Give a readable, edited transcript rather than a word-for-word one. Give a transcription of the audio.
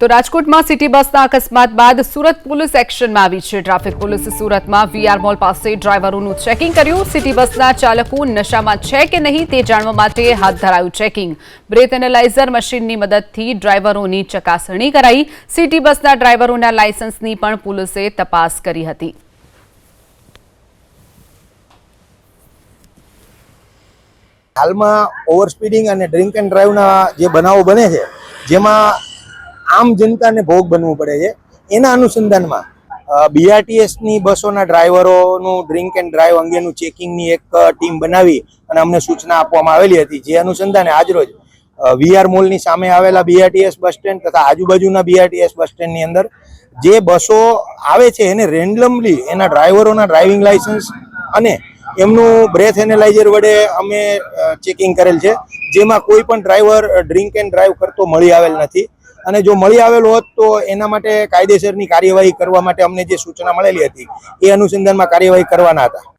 તો રાજકોટમાં સિટી બસના અકસ્માત બાદ સુરત પોલીસ એક્શનમાં આવી છે। ટ્રાફિક પોલીસે સુરતમાં વીઆર મોલ પાસે ડ્રાઈવરોનું ચેકિંગ કર્યું। સિટી બસના ચાલકો નશામાં છે કે નહીં તે જાણવા માટે હાથ ધરાયું ચેકિંગ। બ્રેથ એનાલાઇઝર મશીનની મદદથી ડ્રાઈવરોની ચકાસણી કરાઈ। સિટી બસના ડ્રાઈવરોના લાયસન્સની પણ પોલીસે તપાસ કરી હતી। હાલમાં ઓવર સ્પીડિંગ અને ડ્રિંક એન્ડ ડ્રાઈવના જે બનાવો બને છે, જેમાં આમ જનતાને ભોગ બનવું પડે છે, એના અનુસંધાનમાં બીઆરટીએસની બસોના ડ્રાઈવરોનું ડ્રિંક એન્ડ ડ્રાઈવ અંગેનું ચેકિંગની એક ટીમ બનાવી અને અમને સૂચના આપવામાં આવેલી હતી। જે અનુસંધાને આજરોજ વીઆર મોલની સામે આવેલા બીઆરટીએસ બસ સ્ટેન્ડ તથા આજુબાજુના બીઆરટીએસ બસ સ્ટેન્ડની અંદર જે બસો આવે છે એને રેન્ડમલી એના ડ્રાઈવરોના ડ્રાઇવિંગ લાયસન્સ અને એમનું બ્રેથ એનાલાઇઝર વડે અમે ચેકિંગ કરેલ છે, જેમાં કોઈ પણ ડ્રાઈવર ડ્રિંક એન્ડ ડ્રાઈવ કરતો મળી આવેલ નથી। અને જો મળી આવેલો હોત તો એના માટે કાયદેસરની કાર્યવાહી કરવા માટે અમને જે સૂચના મળેલી હતી એ અનુસંધાનમાં કાર્યવાહી કરવાના હતા।